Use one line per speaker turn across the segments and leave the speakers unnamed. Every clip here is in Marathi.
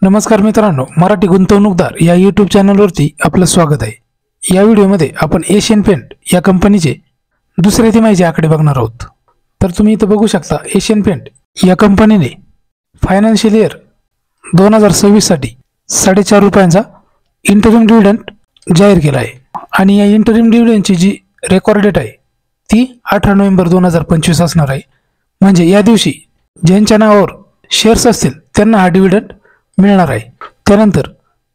नमस्कार मित्रांनो, मराठी गुंतवणूकदार या यूट्यूब चॅनलवरती आपलं स्वागत आहे। या व्हिडिओमध्ये आपण एशियन पेंट या कंपनीचे दुसऱ्या तिमाहीचे आकडे बघणार आहोत। तर तुम्ही इथं बघू शकता, एशियन पेंट या कंपनीने फायनान्शियल इयर 2026 साठी 4.5 रुपयांचा इंटरिम डिव्हिडंड जाहीर केला आहे आणि या इंटरिम डिव्हिडंडची जी रेकॉर्ड डेट आहे ती 18 नोव्हेंबर 2025 असणार आहे। म्हणजे या दिवशी ज्यांच्या नावावर शेअर्स असतील त्यांना हा डिव्हिडंड मिळणार आहे। त्यानंतर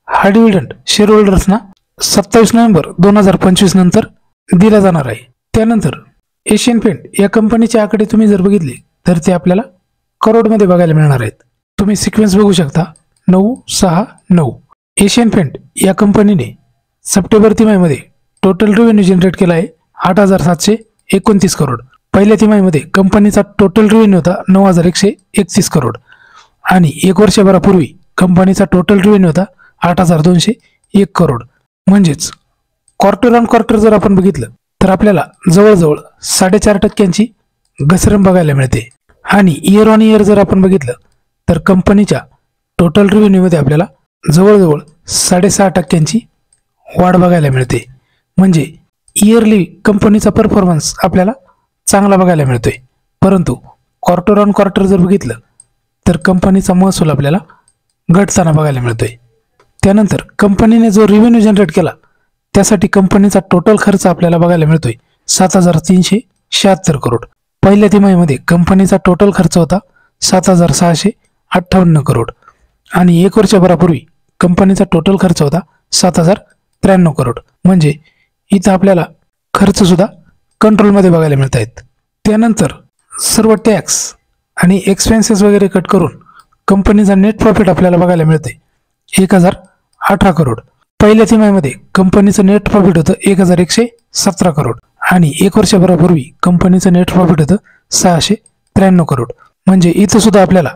हा डिव्हिडंड शेअर होल्डर्सना 27 नोव्हेंबर 2025 नंतर दिला जाणार आहे। त्यानंतर एशियन पेंट या कंपनीचे आकडे तुम्ही जर बघितले तर ते आपल्याला करोडमध्ये बघायला मिळणार आहेत। तुम्ही सिक्वेन्स बघू शकता 9, 6, 9। एशियन पेंट या कंपनीने सप्टेंबर तिमाहीमध्ये टोटल रेव्हेन्यू जनरेट केला आहे 8,729 करोड। पहिल्या तिमाहीमध्ये कंपनीचा टोटल रेव्हेन्यू होता 9,131 करोड आणि एक वर्षभरापूर्वी कंपनीचा टोटल रेव्हेन्यू होता 8,201 करोड। म्हणजेच क्वार्टर ऑन क्वार्टर जर आपण बघितलं तर आपल्याला जवळजवळ 4.5% घसरण बघायला मिळते आणि इयर ऑन इयर जर आपण बघितलं तर कंपनीच्या टोटल रेव्हेन्यूमध्ये आपल्याला जवळजवळ 6.5% वाढ बघायला मिळते। म्हणजे इयरली कंपनीचा परफॉर्मन्स आपल्याला चांगला बघायला मिळतोय। परंतु क्वार्टर ऑन क्वार्टर जर बघितलं तर कंपनीचा महसूल आपल्याला घटताना बघायला मिळतोय। त्यानंतर कंपनीने जो रेव्हेन्यू जनरेट केला त्यासाठी कंपनीचा टोटल खर्च आपल्याला बघायला मिळतोय 7,376 करोड। पहिल्या तिमाहीमध्ये कंपनीचा टोटल खर्च होता 7,658 करोड आणि एक वर्षभरापूर्वी कंपनीचा टोटल खर्च होता 7,093 करोड। म्हणजे इथं आपल्याला खर्च सुद्धा कंट्रोलमध्ये बघायला मिळत आहेत। त्यानंतर सर्व टॅक्स आणि एक्सपेन्सेस वगैरे कट करून कंपनीचा नेट प्रॉफिट आपल्याला बघायला मिळते 1,018 करोड। पहिल्या तिमाहीमध्ये कंपनीचं नेट प्रॉफिट होतं 1,117 करोड आणि एक वर्षभरापूर्वी कंपनीचं नेट प्रॉफिट होतं 693 करोड। म्हणजे इथं सुद्धा आपल्याला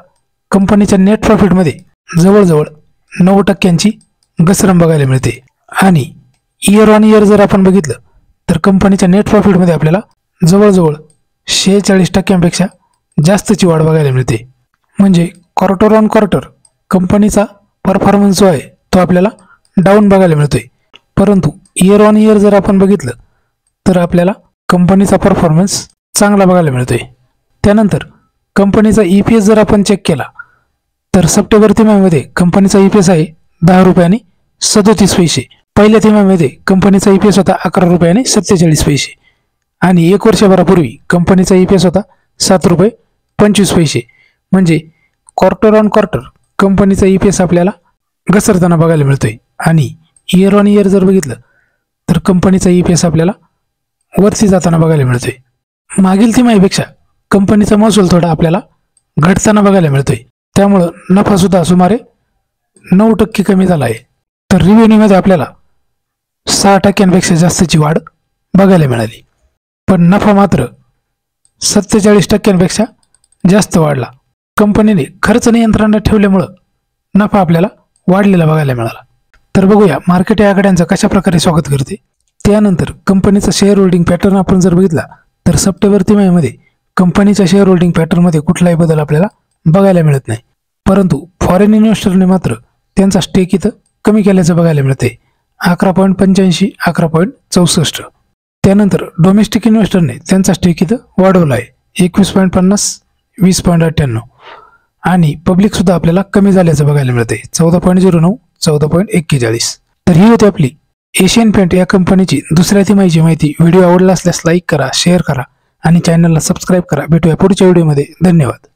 कंपनीच्या नेट प्रॉफिटमध्ये जवळजवळ 9% घसरण बघायला मिळते आणि इयर ऑन इयर जर आपण बघितलं तर कंपनीच्या नेट प्रॉफिटमध्ये आपल्याला जवळजवळ 46% जास्तची वाढ बघायला मिळते। म्हणजे क्वार्टर ऑन क्वार्टर कंपनीचा परफॉर्मन्स जो आहे तो आपल्याला डाऊन बघायला मिळतोय, परंतु इयर ऑन इयर जर आपण बघितलं तर आपल्याला कंपनीचा परफॉर्मन्स चांगला बघायला मिळतोय। त्यानंतर कंपनीचा EPS जर आपण चेक केला तर सप्टेंबर तिमाहीमध्ये कंपनीचा EPS आहे 10 रुपये 37 पैसे। पहिल्या तिमाहीमध्ये कंपनीचा EPS होता 11 रुपये 47 पैसे आणि एक वर्षभरापूर्वी कंपनीचा EPS होता 7 रुपये 25 पैसे। म्हणजे क्वार्टर ऑन क्वार्टर कंपनीचा EPS आपल्याला घसरताना बघायला मिळतोय आणि इयर ऑन इयर जर बघितलं तर कंपनीचा EPS आपल्याला वरती जाताना बघायला मिळतोय। मागील तिमाहीपेक्षा कंपनीचा महसूल थोडा आपल्याला घटताना बघायला मिळतोय, त्यामुळं नफा सुद्धा सुमारे 9% कमी झाला आहे। तर रेव्हेन्यूमध्ये आपल्याला 6% जास्तची वाढ बघायला मिळाली, पण नफा मात्र 47% जास्त वाढला। कंपनीने खर्च नियंत्रणात ठेवल्यामुळं नफा आपल्याला वाढलेला बघायला मिळाला। तर बघूया मार्केट या आकड्यांचं कशा प्रकारे स्वागत करते। त्यानंतर कंपनीचा शेअर होल्डिंग पॅटर्न आपण जर बघितला तर सप्टेंबर तिमाहीमध्ये कंपनीच्या शेअर होल्डिंग पॅटर्नमध्ये कुठलाही बदल आपल्याला बघायला मिळत नाही, परंतु फॉरेन इन्व्हेस्टरने मात्र त्यांचा स्टेक इथं कमी केल्याचं बघायला मिळते 11.85, 11.64। त्यानंतर डोमेस्टिक इन्व्हेस्टरने त्यांचा स्टेक इथं वाढवला आहे 21.50, 20.98 आणि पब्लिक सुद्धा आपल्याला कमी झाल्याचं बघायला मिळते 14.09, 14.41। तर ही होती आपली एशियन पेंट या कंपनीची दुसऱ्या तिमाहीची माहिती। व्हिडिओ आवडला असल्यास लाईक करा, शेअर करा आणि चॅनलला सबस्क्राईब करा। भेटूया पुढच्या व्हिडिओमध्ये। धन्यवाद।